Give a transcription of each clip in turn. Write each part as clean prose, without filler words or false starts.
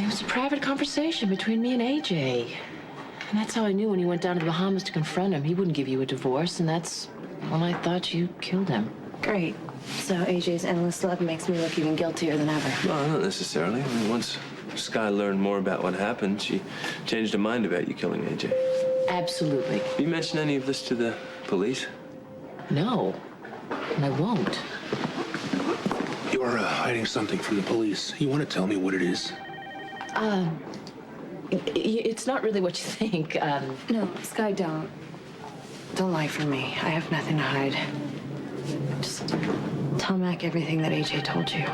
It was a private conversation between me and AJ. And that's how I knew when he went down to the Bahamas to confront him, he wouldn't give you a divorce, and that's when I thought you killed him. Great. So AJ's endless love makes me look even guiltier than ever. No, not necessarily. I mean, once Sky learned more about what happened, she changed her mind about you killing AJ. Absolutely. Have you mentioned any of this to the police? No, and I won't. You're hiding something from the police. You want to tell me what it is? It's not really what you think. No, Sky, don't. Don't lie for me. I have nothing to hide. Just tell Mac everything that AJ told you.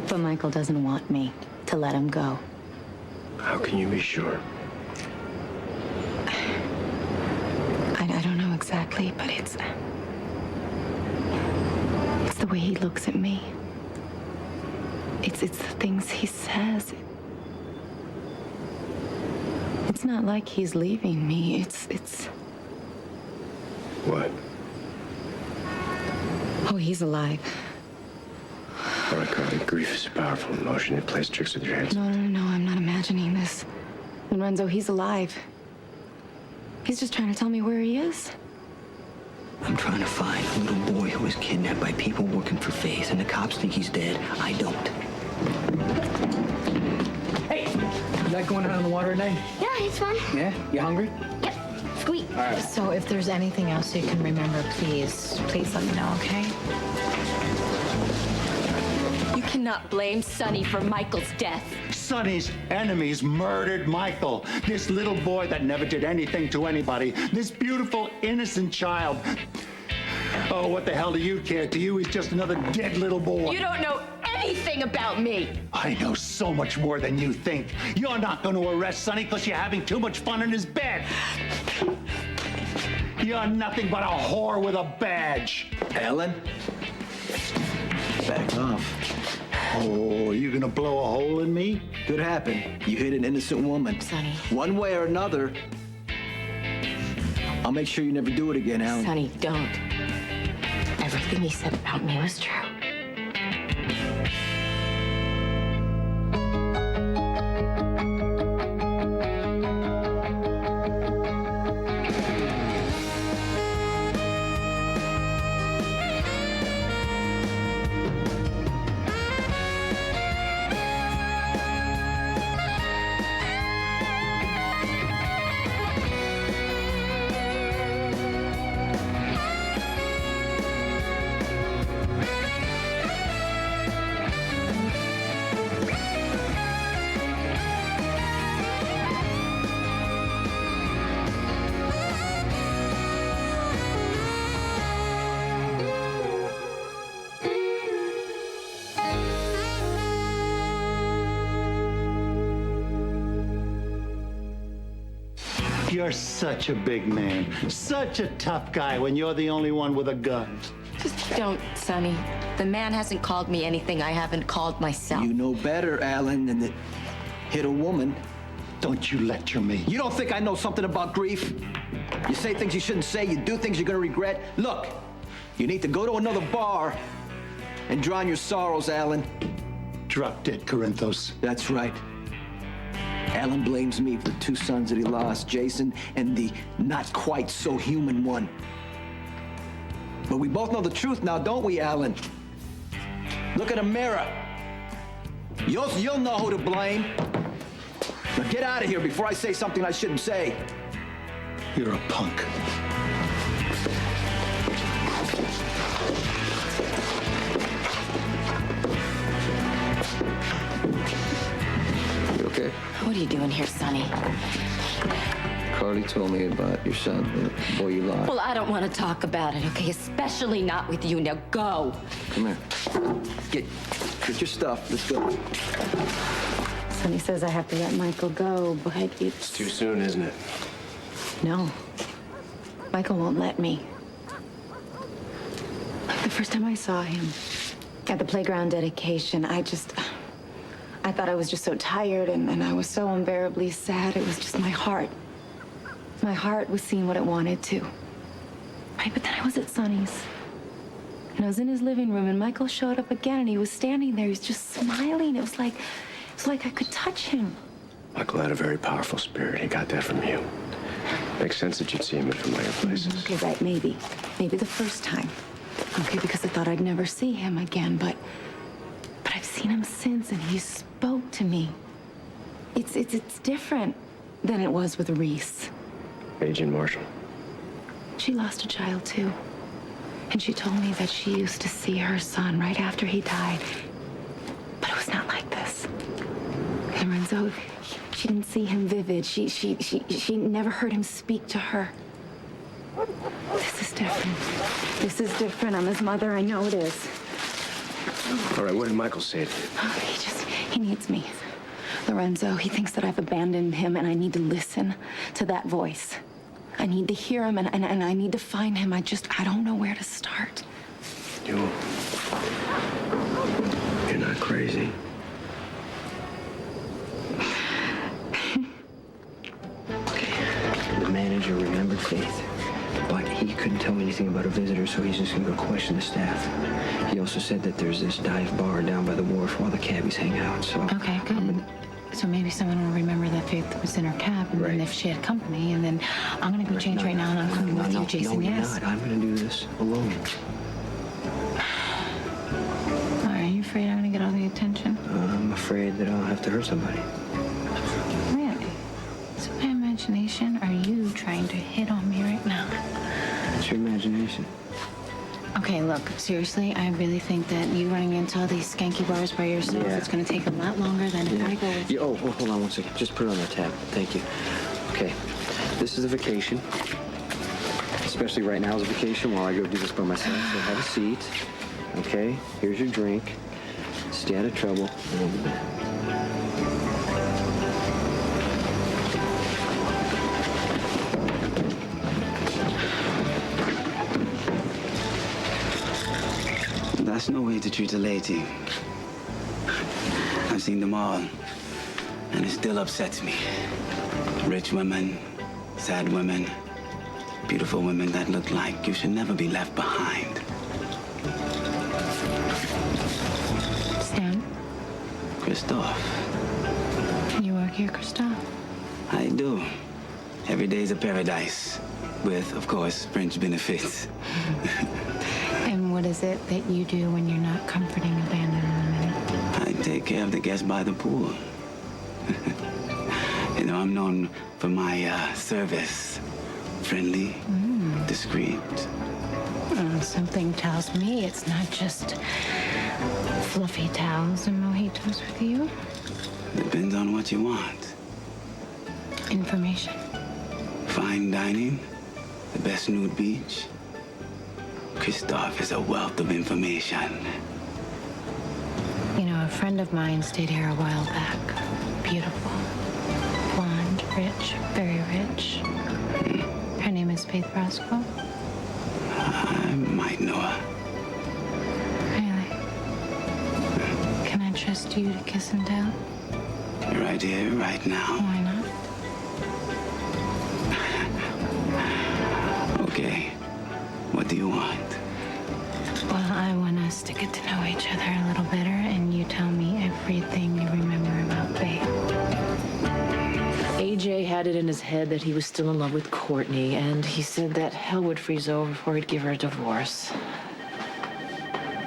But Michael doesn't want me to let him go. How can you be sure? I don't know exactly, but it's the way he looks at me. It's the things he says. It's not like he's leaving me. It's... What? Oh, he's alive. All right, Carly, grief is a powerful emotion. It plays tricks with your head. No, I'm not imagining this. Lorenzo, he's alive. He's just trying to tell me where he is. I'm trying to find a little boy who was kidnapped by people working for Faith, and the cops think he's dead. I don't. Hey, you like going out on the water at night? Yeah, it's fun. Yeah? You hungry? Yep. Sweet. All right. So if there's anything else you can remember, please let me know, okay? You cannot blame Sonny for Michael's death. Sonny's enemies murdered Michael. This little boy that never did anything to anybody. This beautiful, innocent child. Oh, what the hell do you care? To you, he's just another dead little boy. You don't know anything about me. I know so much more than you think. You're not going to arrest Sonny because you're having too much fun in his bed. You're nothing but a whore with a badge. Ellen? Back off. Oh, you gonna blow a hole in me? Could happen. You hit an innocent woman. Sonny. One way or another. I'll make sure you never do it again, Alan. Sonny, don't. Everything he said about me was true. You're such a big man, such a tough guy when you're the only one with a gun. Just don't, Sonny. The man hasn't called me anything I haven't called myself. You know better, Alan, than to hit a woman. Don't you lecture me. You don't think I know something about grief? You say things you shouldn't say, you do things you're gonna regret. Look, you need to go to another bar and drown your sorrows, Alan. Drop dead, Corinthos. That's right. Alan blames me for 2 sons that he lost, Jason and the not quite so human one. But we both know the truth now, don't we, Alan? Look in the mirror. You'll know who to blame. Now get out of here before I say something I shouldn't say. You're a punk. You okay? What are you doing here, Sonny? Carly told me about your son, the boy you lost. Well, I don't want to talk about it, okay? Especially not with you. Now go. Come here. Get your stuff. Let's go. Sonny says I have to let Michael go, but It's too soon, isn't it? No. Michael won't let me. The first time I saw him at the playground dedication, I thought I was just so tired and I was so unbearably sad. It was just my heart. My heart was seeing what it wanted to. Right, but then I was at Sonny's. And I was in his living room and Michael showed up again and he was standing there. He was just smiling. It was like It's like I could touch him. Michael had a very powerful spirit. He got that from you. Makes sense that you'd see him in familiar places. Okay, right, maybe. Maybe the first time. Okay, because I thought I'd never see him again, but I've seen him since, and he spoke to me. It's different than it was with Reese. Agent Marshall. She lost a child, too. And she told me that she used to see her son right after he died. But it was not like this. Lorenzo, she didn't see him vivid. She never heard him speak to her. This is different. This is different. I'm his mother. I know it is. All right, what did Michael say to you? He needs me. Lorenzo, he thinks that I've abandoned him, and I need to listen to that voice. I need to hear him, and I need to find him. I don't know where to start. You're not crazy. The manager remembered Faith, but he couldn't tell me anything about a visitor, so he's just gonna go question the staff. He also said that there's this dive bar down by the wharf while the cabbies hang out, so... Okay, good. So maybe someone will remember that Faith was in her cab, and then if she had company, and then I'm gonna go change right now, and I'm coming with you, Jason, no, yes? you're not. I'm gonna do this alone. Are you afraid I'm gonna get all the attention? I'm afraid that I'll have to hurt somebody. Really? Is it my imagination? Or are you trying to hit on me right now? It's your imagination. Okay, look, seriously, I really think that you running into all these skanky bars by yourself, it's gonna take a lot longer than if I go with you. Oh, hold on one second. Just put it on the tab. Thank you. Okay, this is a vacation. Especially right now is a vacation while I go do this by myself. So have a seat. Okay, here's your drink. Stay out of trouble, and we'll be back. That's no way to treat a lady. I've seen them all, and it still upsets me. Rich women, sad women, beautiful women that look like you should never be left behind. Stan? Christoph. You work here, Christoph? I do. Every day is a paradise, with, of course, French benefits. And what is it that you do when you're not comforting abandoned women? I take care of the guests by the pool. You know, I'm known for my service. Friendly, discreet. Something tells me it's not just fluffy towels and mojitos with you. Depends on what you want. Information. Fine dining, the best nude beach. Christoph is a wealth of information. You know, a friend of mine stayed here a while back. Beautiful. Blonde, rich, very rich. Her name is Faith Roscoe. I might know her. Really? Can I trust you to kiss and tell? Right here, right now. Why not? Okay. What do you want? Well, I want us to get to know each other a little better, and you tell me everything you remember about Faith. AJ had it in his head that he was still in love with Courtney, and he said that hell would freeze over before he'd give her a divorce.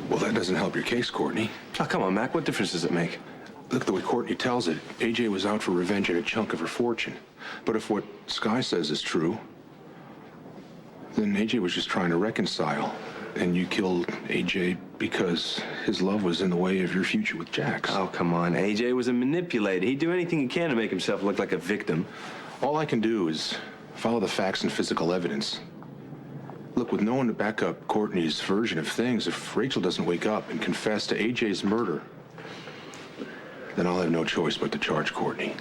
Well, that doesn't help your case, Courtney. Oh, come on, Mac. What difference does it make? Look, the way Courtney tells it, AJ was out for revenge and a chunk of her fortune. But if what Sky says is true, then AJ was just trying to reconcile. And you killed AJ because his love was in the way of your future with Jax. Oh, come on. AJ was a manipulator. He'd do anything he can to make himself look like a victim. All I can do is follow the facts and physical evidence. Look, with no one to back up Courtney's version of things, if Rachel doesn't wake up and confess to AJ's murder, then I'll have no choice but to charge Courtney.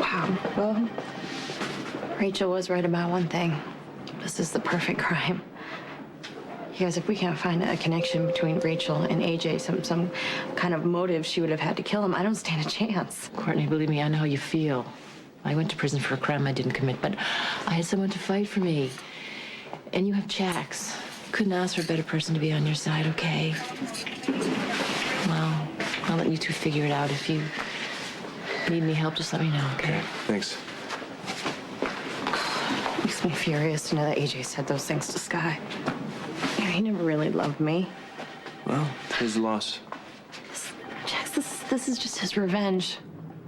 Wow. Well, Rachel was right about one thing. This is the perfect crime. Because if we can't find a connection between Rachel and AJ, some kind of motive she would have had to kill him, I don't stand a chance. Courtney, believe me, I know how you feel. I went to prison for a crime I didn't commit, but I had someone to fight for me. And you have Jax. Couldn't ask for a better person to be on your side, okay? letting you two figure it out. If you need any help, just let me know, okay? Thanks. Makes me furious to know that AJ said those things to Sky. You know, he never really loved me. Well, his loss. Jax, this is just his revenge.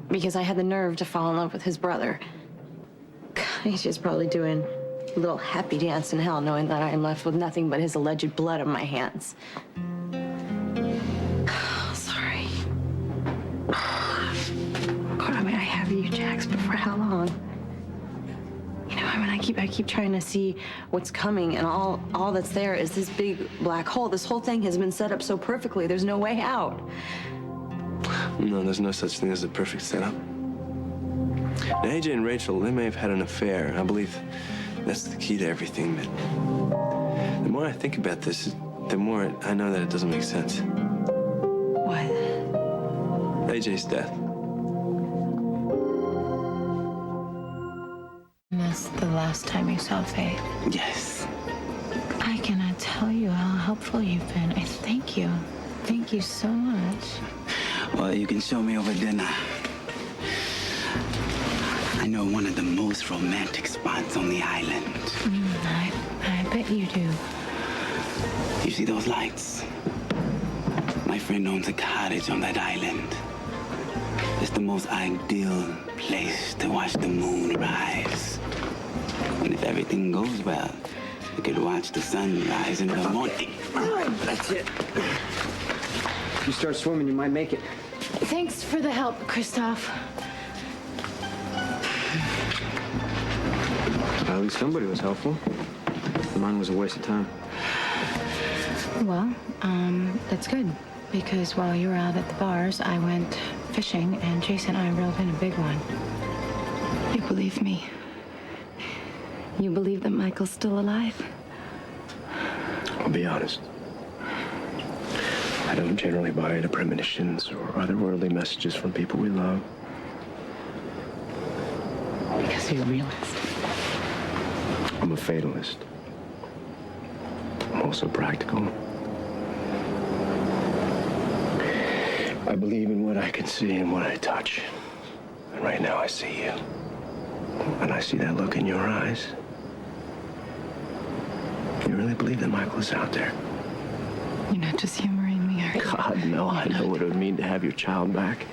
Because I had the nerve to fall in love with his brother. AJ's probably doing a little happy dance in hell, knowing that I am left with nothing but his alleged blood on my hands. Sorry. God, I mean, I have you, Jax, but for how long? You know, I mean, I keep trying to see what's coming, and all that's there is this big black hole. This whole thing has been set up so perfectly. There's no way out. No, there's no such thing as a perfect setup. Now, AJ and Rachel, they may have had an affair. I believe that's the key to everything, but the more I think about this, the more I know that it doesn't make sense. What? AJ's death. And that's the last time you saw Faith. Yes. I cannot tell you how helpful you've been. I thank you. Thank you so much. Well, you can show me over dinner. I know one of the most romantic spots on the island. I bet you do. You see those lights? My friend owns a cottage on that island. It's the most ideal place to watch the moon rise. And if everything goes well, we could watch the sun rise in the morning. That's it. If you start swimming, you might make it. Thanks for the help, Christoph. At least somebody was helpful. Mine was a waste of time. Well, that's good. Because while you were out at the bars, I went fishing, and Jason and I reeled in a big one. You believe me? You believe that Michael's still alive? I'll be honest. I don't generally buy into premonitions or otherworldly messages from people we love. Because you're a realist. I'm a fatalist. I'm also practical. I believe in what I can see and what I touch. And right now I see you. And I see that look in your eyes. You really believe that Michael is out there? You're not just humoring me, are you? God, no. I know what it would mean to have your child back.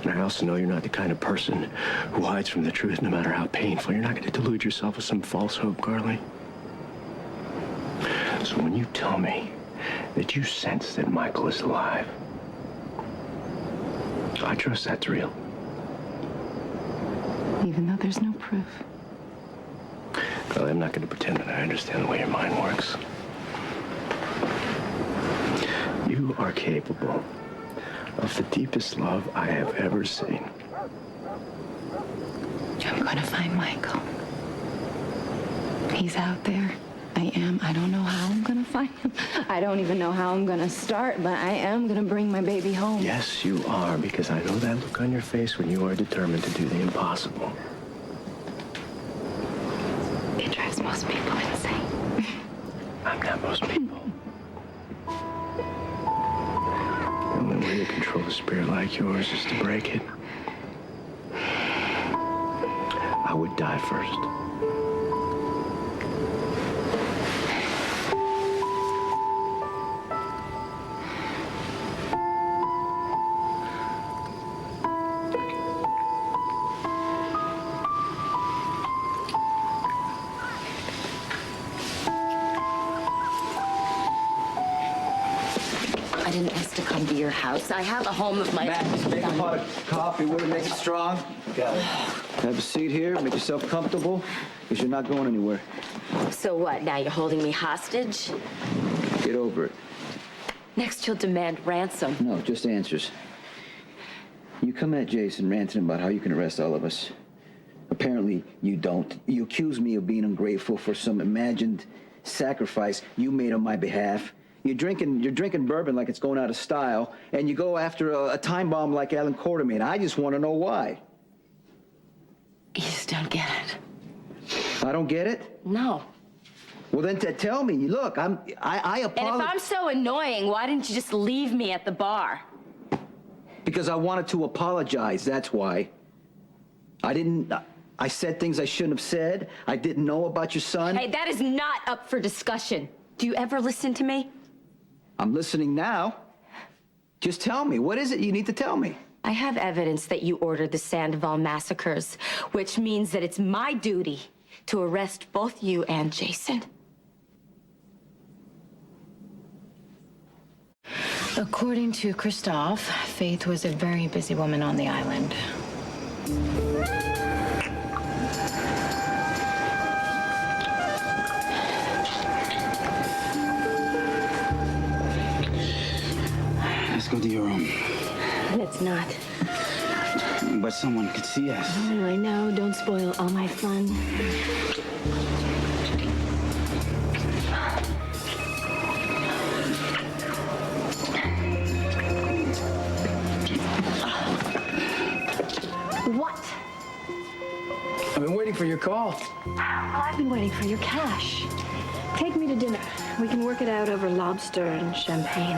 And I also know you're not the kind of person who hides from the truth no matter how painful. You're not going to delude yourself with some false hope, Carly. So when you tell me that you sense that Michael is alive, I trust that's real. Even though there's no proof. Carly, I'm not going to pretend that I understand the way your mind works. You are capable of the deepest love I have ever seen. I'm gonna find Michael. He's out there. I am. I don't know how I'm gonna find him. I don't even know how I'm gonna start, but I am gonna bring my baby home. Yes, you are, because I know that look on your face when you are determined to do the impossible. It drives most people insane. I'm not most people. The only way to control a spirit like yours is to break it. I would die first. I didn't ask to come to your house. I have a home of my own. Matt, just make a pot of coffee. Will it make it strong? Got it. Have a seat here. Make yourself comfortable, because you're not going anywhere. So what, now you're holding me hostage? Get over it. Next you'll demand ransom. No, just answers. You come at Jason ranting about how you can arrest all of us. Apparently, you don't. You accuse me of being ungrateful for some imagined sacrifice you made on my behalf. You're drinking bourbon like it's going out of style, and you go after a time bomb like Alan Quartermain. I just want to know why. You just don't get it. I don't get it? No. Well, then tell me. Look, I apologize. And if I'm so annoying, why didn't you just leave me at the bar? Because I wanted to apologize, that's why. I said things I shouldn't have said. I didn't know about your son. Hey, that is not up for discussion. Do you ever listen to me? I'm listening now. Just tell me, what is it you need to tell me? I have evidence that you ordered the Sandoval massacres, which means that it's my duty to arrest both you and Jason. According to Christoph, Faith was a very busy woman on the island. Let's go to your room. It's not. But someone could see us. Oh, I know. Don't spoil all my fun. What? I've been waiting for your call. Well, I've been waiting for your cash. Take me to dinner. We can work it out over lobster and champagne.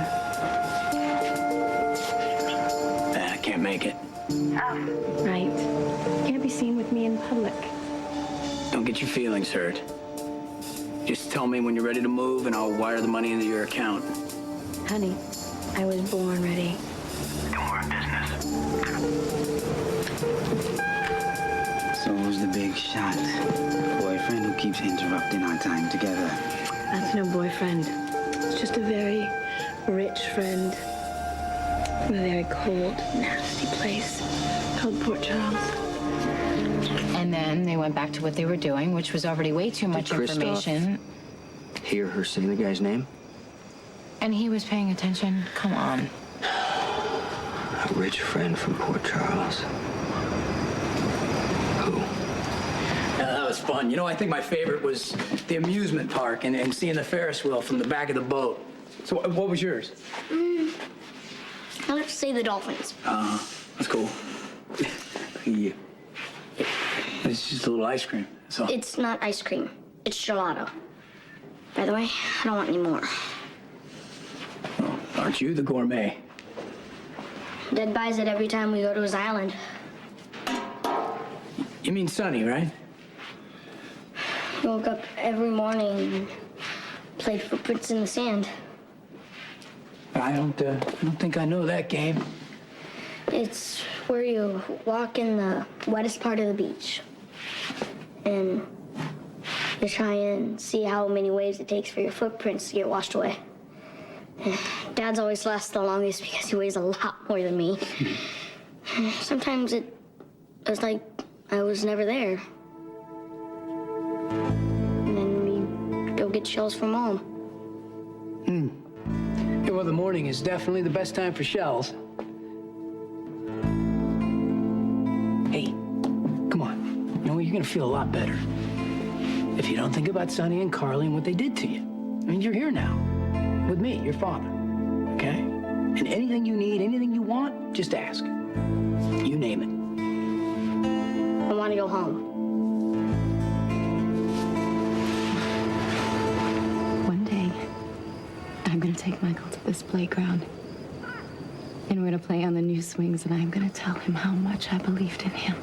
I can't make it. Oh, right. Can't be seen with me in public. Don't get your feelings hurt. Just tell me when you're ready to move and I'll wire the money into your account. Honey, I was born ready. Don't work business. So who's the big shot? Boyfriend who keeps interrupting our time together. That's no boyfriend. It's just a very rich friend from a very cold, nasty place called Port Charles. And then they went back to what they were doing, which was already way too much information. Hear her say the guy's name? And he was paying attention. Come on. A rich friend from Port Charles. Who? Yeah, that was fun. You know, I think my favorite was the amusement park and seeing the Ferris wheel from the back of the boat. So what was yours? I like to say the dolphins. That's cool. Yeah. It's just a little ice cream. So It's not ice cream. It's gelato. By the way, I don't want any more. aren't you the gourmet? Dad buys it every time we go to his island. You mean Sonny, right? He woke up every morning and played footprints in the sand. I don't think I know that game. It's where you walk in the wettest part of the beach. And you try and see how many waves it takes for your footprints to get washed away. And Dad's always lasts the longest because he weighs a lot more than me. Sometimes it was like I was never there. And then we go get shells from Mom. Yeah, well, the morning is definitely the best time for shells. Hey, come on. You know, you're gonna feel a lot better if you don't think about Sonny and Carly and what they did to you. I mean, you're here now with me, your father, okay? And anything you need, anything you want, just ask. You name it. I want to go home. One day, I'm gonna take Michael to this playground. And we're gonna play on the new swings, and I'm gonna tell him how much I believed in him.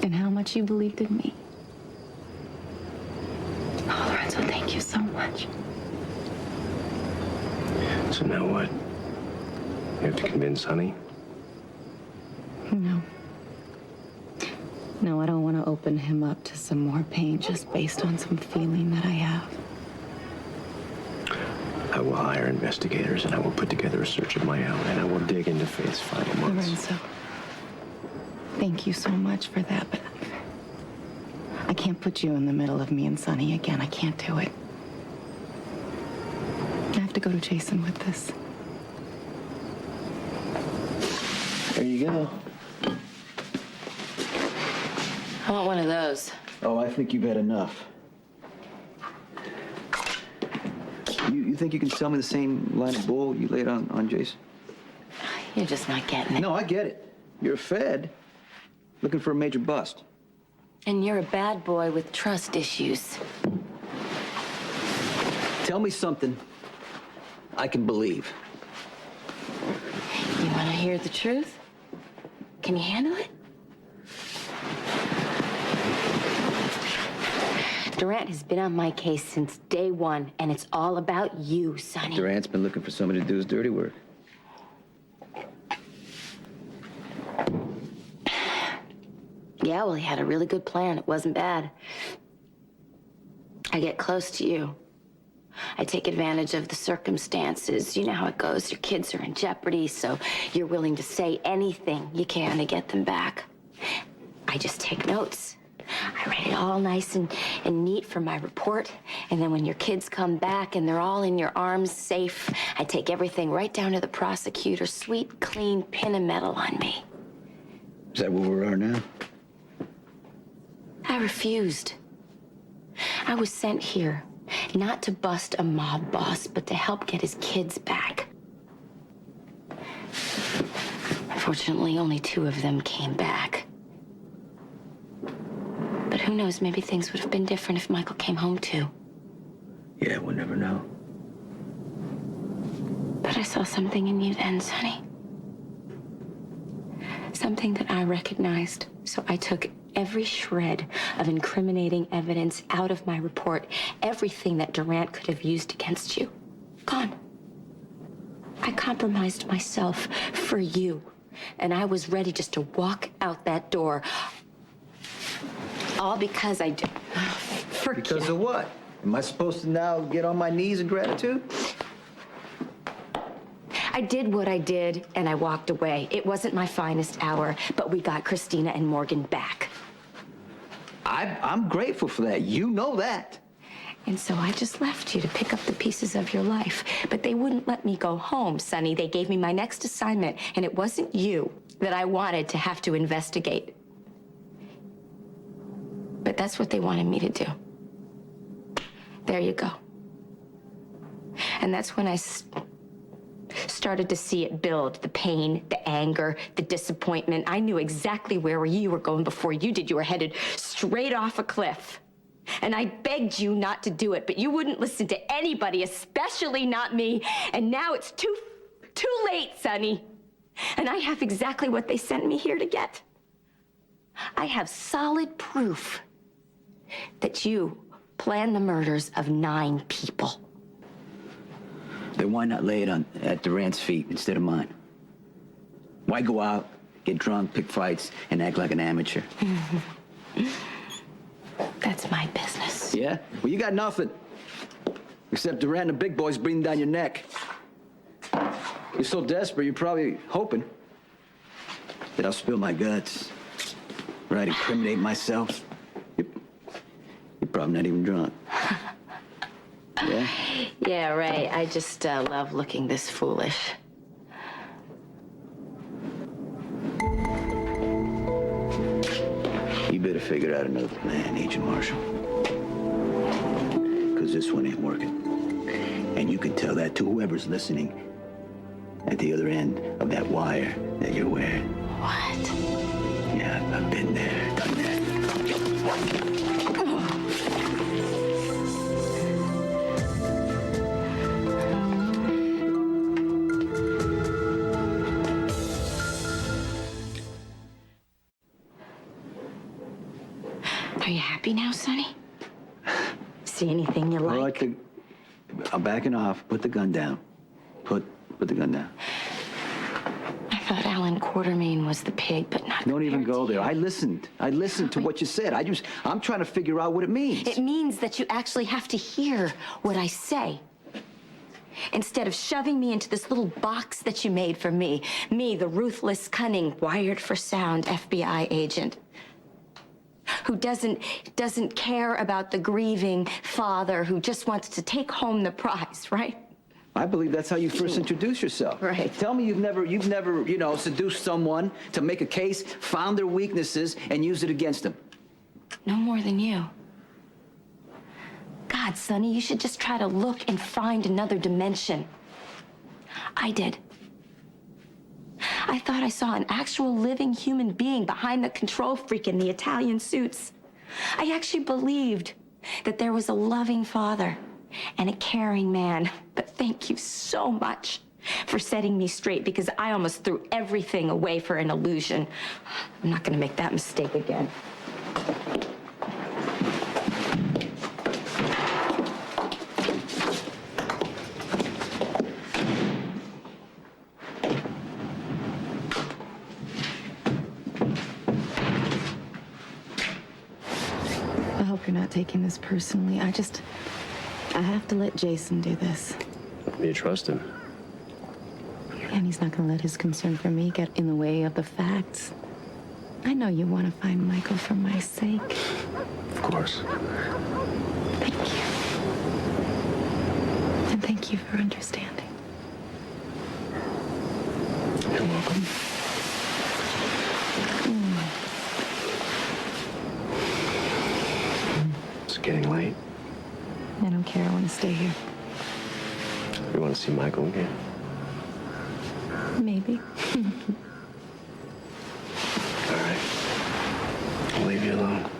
And how much you believed in me. Oh, Lorenzo, thank you so much. So now what? You have to convince Honey? No. No, I don't want to open him up to some more pain just based on some feeling that I have. I will hire investigators and I will put together a search of my own and I will dig into Faith's final months. Lorenzo, thank you so much for that, but I can't put you in the middle of me and Sonny again. I can't do it. I have to go to Jason with this. There you go. I want one of those. Oh, I think you've had enough. You think you can sell me the same line of bull you laid on Jason? You're just not getting it. No, I get it. You're a Fed looking for a major bust. And you're a bad boy with trust issues. Tell me something I can believe. You want to hear the truth? Can you handle it? Durant has been on my case since day one, and it's all about you, Sonny. Durant's been looking for somebody to do his dirty work. Yeah, well, he had a really good plan. It wasn't bad. I get close to you. I take advantage of the circumstances. You know how it goes. Your kids are in jeopardy, so you're willing to say anything you can to get them back. I just take notes. I write it all nice and neat for my report. And then when your kids come back and they're all in your arms, safe, I take everything right down to the prosecutor. Sweet, clean pin of metal on me. Is that where we are now? I refused. I was sent here not to bust a mob boss, but to help get his kids back. Unfortunately, only 2 of them came back. But who knows, maybe things would have been different if Michael came home too. Yeah, we'll never know. But I saw something in you then, Sonny. Something that I recognized, so I took every shred of incriminating evidence out of my report, everything that Durant could have used against you. Gone. I compromised myself for you, and I was ready just to walk out that door. All because I did. Because of what? Am I supposed to now get on my knees in gratitude? I did what I did, and I walked away. It wasn't my finest hour, but we got Christina and Morgan back. I'm grateful for that. You know that. And so I just left you to pick up the pieces of your life. But they wouldn't let me go home, Sonny. They gave me my next assignment, and it wasn't you that I wanted to have to investigate. But that's what they wanted me to do. There you go. And that's when I started to see it build, the pain, the anger, the disappointment. I knew exactly where you were going before you did. You were headed straight off a cliff. And I begged you not to do it, but you wouldn't listen to anybody, especially not me. And now it's too late, Sonny. And I have exactly what they sent me here to get. I have solid proof that you planned the murders of 9 people. Then why not lay it at Durant's feet instead of mine? Why go out, get drunk, pick fights, and act like an amateur? That's my business. Yeah? Well, you got nothing. Except Durant and the big boys breathing down your neck. You're so desperate, you're probably hoping that I'll spill my guts, or I'd incriminate myself. You're probably not even drunk. Yeah? Yeah, right. I just love looking this foolish. You better figure out another plan, Agent Marshall. Because this one ain't working. And you can tell that to whoever's listening at the other end of that wire that you're wearing. What? Yeah, I've been there, done that. Are you happy now, Sonny? See anything you like? I'm backing off. Put the gun down. Put the gun down. I thought Alan Quartermain was the pig, but not. Don't even go there. I listened to what you said. I'm trying to figure out what it means. It means that you actually have to hear what I say. Instead of shoving me into this little box that you made for me. Me, the ruthless, cunning, wired for sound FBI agent. Who doesn't care about the grieving father who just wants to take home the prize, right? I believe that's how you first introduce yourself. Right. Tell me you've never, seduced someone to make a case, found their weaknesses, and used it against them. No more than you. God, Sonny, you should just try to look and find another dimension. I did. I thought I saw an actual living human being behind the control freak in the Italian suits. I actually believed that there was a loving father and a caring man. But thank you so much for setting me straight because I almost threw everything away for an illusion. I'm not going to make that mistake again. I hope you're not taking this personally. I have to let Jason do this. You trust him? And he's not going to let his concern for me get in the way of the facts. I know you want to find Michael for my sake. Of course. Thank you. And thank you for understanding. You're welcome. It's getting late. I don't care. I want to stay here. You want to see Michael again? Maybe. All right. I'll leave you alone.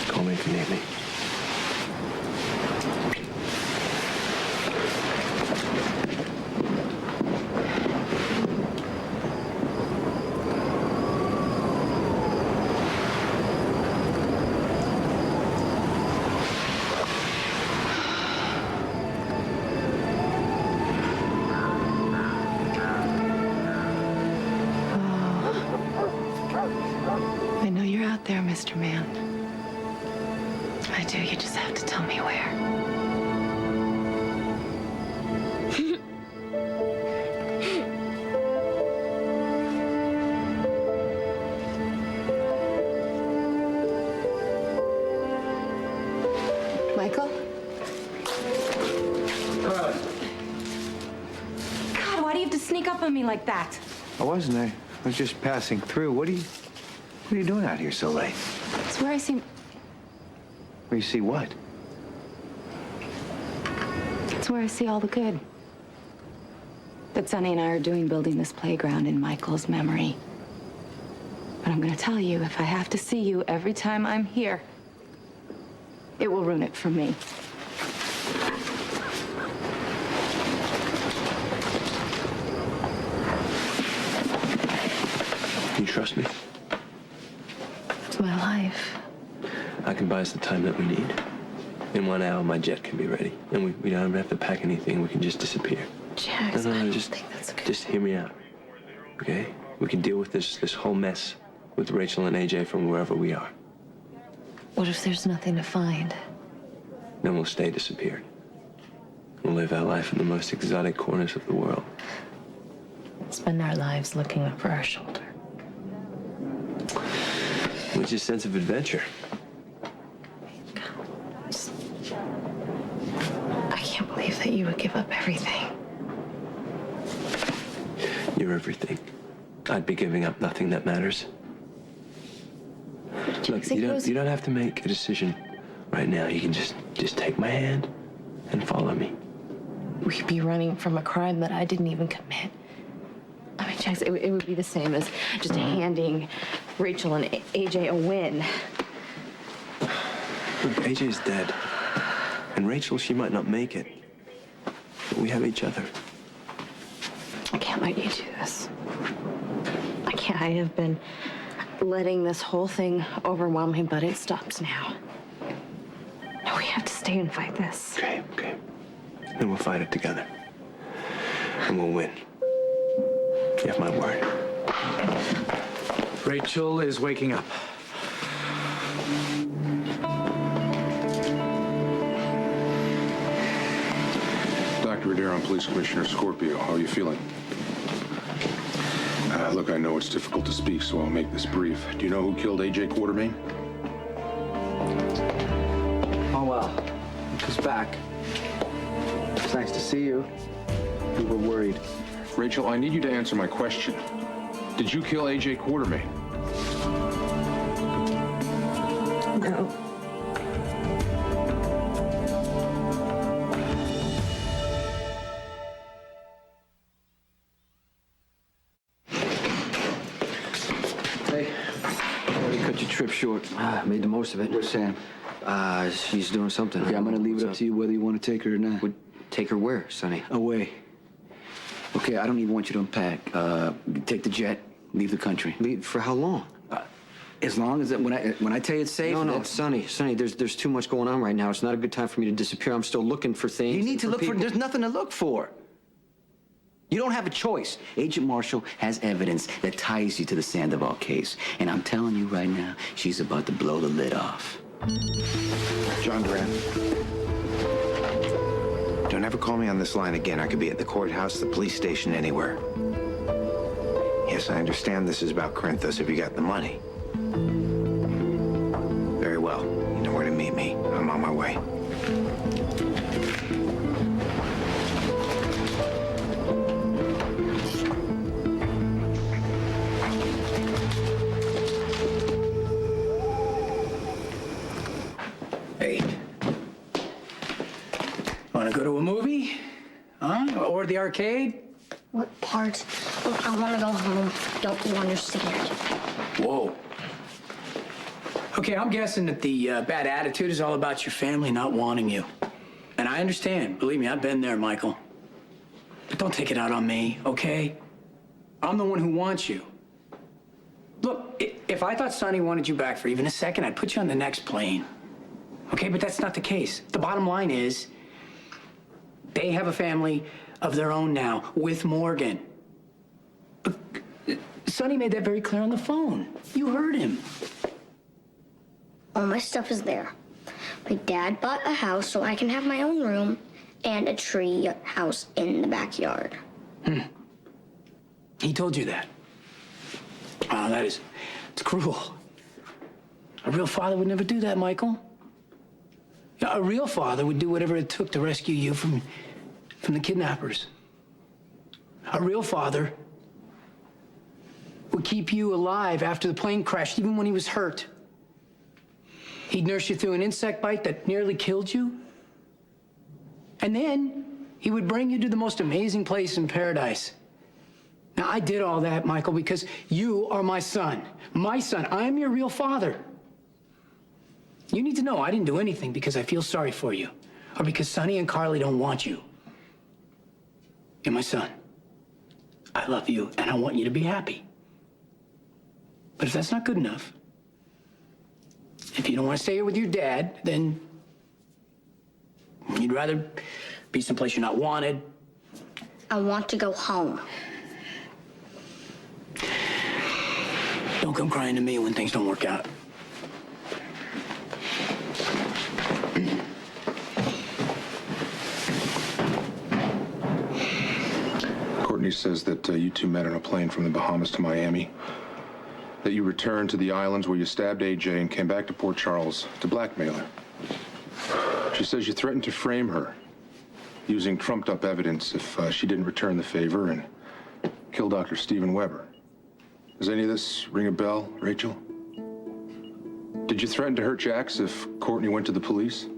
Call me if you need me. I know you're out there, Mr. Man. I do. You just have to tell me where. Michael? God, why do you have to sneak up on me like that? I wasn't. I was just passing through. What are you doing out here so late? It's where I see... Where you see what? It's where I see all the good that Sonny and I are doing building this playground in Michael's memory. But I'm gonna tell you, if I have to see you every time I'm here, it will ruin it for me. You trust me? It's my life. I can buy us the time that we need. In 1 hour, my jet can be ready. And we don't even have to pack anything. We can just disappear. Jax, No, I don't just, think that's a good... just hear me out, okay? We can deal with this whole mess with Rachel and AJ from wherever we are. What if there's nothing to find? Then we'll stay disappeared. We'll live our life in the most exotic corners of the world. Spend our lives looking over our shoulder. With your sense of adventure. I can't believe that you would give up everything. You're everything. I'd be giving up nothing that matters. Look, you don't have to make a decision right now. You can just take my hand and follow me. We'd be running from a crime that I didn't even commit. I mean, Jax, it would be the same as just handing Rachel and AJ a win. Look, AJ's dead. And Rachel, she might not make it. But we have each other. I can't let you do this. I can't. I have been letting this whole thing overwhelm me, but it stops now. No, we have to stay and fight this. Okay. Then we'll fight it together. And we'll win. You have my word. Rachel is waking up. Dr. Rodero, I'm Police Commissioner Scorpio. How are you feeling? Look, I know it's difficult to speak, so I'll make this brief. Do you know who killed AJ Quartermain? Oh, well. He's back. It's nice to see you. We were worried. Rachel, I need you to answer my question. Did you kill AJ Quartermain? No. Hey, already cut your trip short. Made the most of it. Where's Sam? She's doing something. Okay, I'm gonna leave it up to you whether you want to take her or not. Take her where, Sonny? Away. Okay, I don't even want you to unpack. Take the jet, leave the country. Leave for how long? As long as when I tell you it's safe. No, Sonny, there's too much going on right now. It's not a good time for me to disappear. I'm still looking for things. You need to look people. for. There's nothing to look for. You don't have a choice. Agent Marshall has evidence that ties you to the Sandoval case, and I'm telling you right now, she's about to blow the lid off. John Durant. Don't ever call me on this line again. I could be at the courthouse, the police station, anywhere. Yes, I understand this is about Corinthos if you got the money. Very well. You know where to meet me. I'm on my way. Hey. Want to go to a movie? Huh? Or the arcade? What part? Look, I want to go home. Don't you understand? Whoa. Okay, I'm guessing that the bad attitude is all about your family not wanting you. And I understand. Believe me, I've been there, Michael. But don't take it out on me, okay? I'm the one who wants you. Look, if I thought Sonny wanted you back for even a second, I'd put you on the next plane. Okay, but that's not the case. The bottom line is, they have a family of their own now with Morgan. Sonny made that very clear on the phone. You heard him. All my stuff is there. My dad bought a house so I can have my own room and a tree house in the backyard. He told you that. Wow, it's cruel. A real father would never do that, Michael. A real father would do whatever it took to rescue you from the kidnappers. A real father would keep you alive after the plane crashed, even when he was hurt. He'd nurse you through an insect bite that nearly killed you. And then he would bring you to the most amazing place in paradise. Now, I did all that, Michael, because you are my son. My son. I am your real father. You need to know I didn't do anything because I feel sorry for you, or because Sonny and Carly don't want you. You're my son. I love you, and I want you to be happy. But if that's not good enough, if you don't want to stay here with your dad, then you'd rather be someplace you're not wanted. I want to go home. Don't come crying to me when things don't work out. Courtney says that you two met on a plane from the Bahamas to Miami. That you returned to the islands where you stabbed AJ and came back to Port Charles to blackmail her. She says you threatened to frame her, using trumped-up evidence if she didn't return the favor and kill Dr. Steven Weber. Does any of this ring a bell, Rachel? Did you threaten to hurt Jax if Courtney went to the police?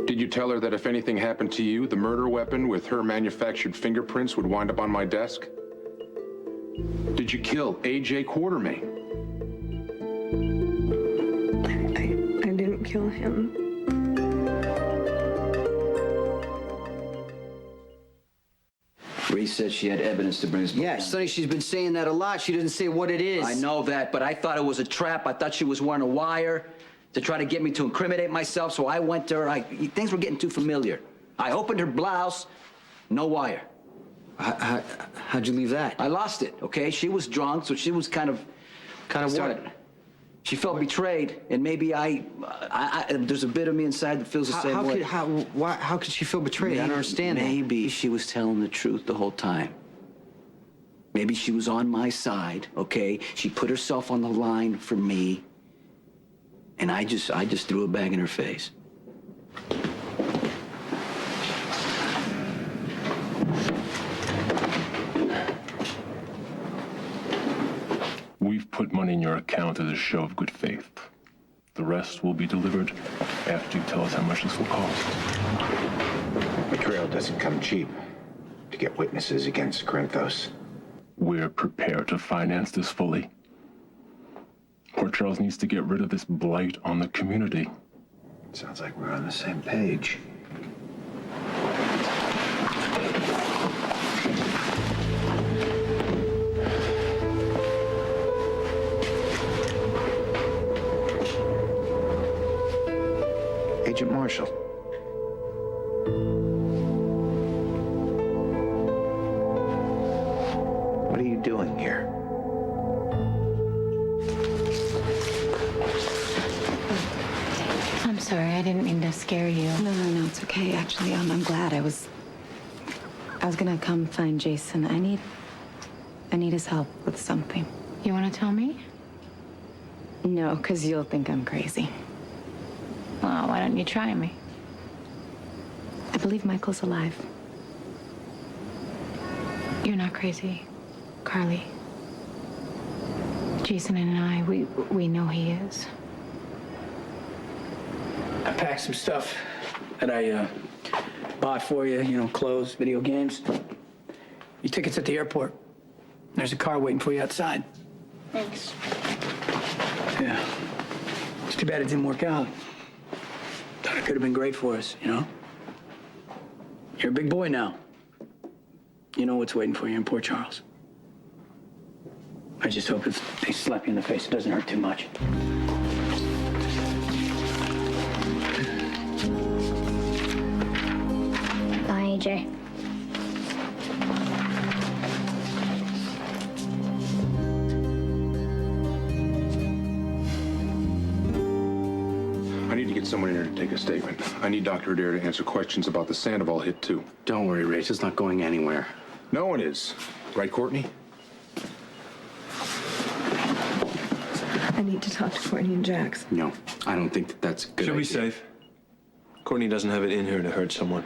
Did you tell her that if anything happened to you, the murder weapon with her manufactured fingerprints would wind up on my desk? Did you kill AJ Quartermain? I didn't kill him. Reese said she had evidence to bring us. Yeah, Sonny, she's been saying that a lot. She doesn't say what it is. I know that, but I thought it was a trap. I thought she was wearing a wire to try to get me to incriminate myself, so I went to her. Things were getting too familiar. I opened her blouse, no wire. How'd you leave that? I lost it, okay? She was drunk, so she was kind of what? She felt betrayed, and maybe there's a bit of me inside that feels the same way. How could she feel betrayed? I don't understand that. Maybe she was telling the truth the whole time. Maybe she was on my side, okay? She put herself on the line for me, and I just threw a bag in her face. We've put money in your account as a show of good faith. The rest will be delivered after you tell us how much this will cost. Betrayal doesn't come cheap. To get witnesses against Corinthos. We're prepared to finance this fully. Port Charles needs to get rid of this blight on the community. Sounds like we're on the same page. Agent Marshall. What are you doing here? I'm sorry, I didn't mean to scare you. No, it's okay. Actually, I'm glad. I was gonna come find Jason. I need his help with something. You want to tell me? No, because you'll think I'm crazy. Well, why don't you try me? I believe Michael's alive. You're not crazy, Carly. Jason and I, we know he is. I packed some stuff that I bought for you, you know, clothes, video games. Your tickets at the airport. There's a car waiting for you outside. Thanks. Yeah. It's too bad it didn't work out. Thought it could have been great for us, you know? You're a big boy now. You know what's waiting for you in Port Charles. I just hope if they slap you in the face, it doesn't hurt too much. Bye, AJ. I need to get someone in here to take a statement. I need Dr. Adair to answer questions about the Sandoval hit, too. Don't worry, Rach. It's not going anywhere. No one is. Right, Courtney? I need to talk to Courtney and Jax. No, I don't think that that's a good She'll be idea. safe. Courtney doesn't have it in her to hurt someone.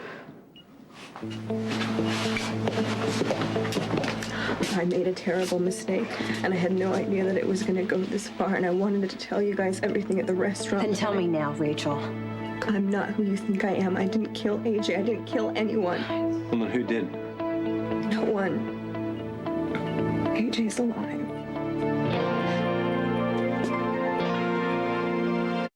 I made a terrible mistake, and I had no idea that it was going to go this far, and I wanted to tell you guys everything at the restaurant. Then tell me now, Rachel. I'm not who you think I am. I didn't kill AJ. I didn't kill anyone. Well, then who did? No one. AJ's alive.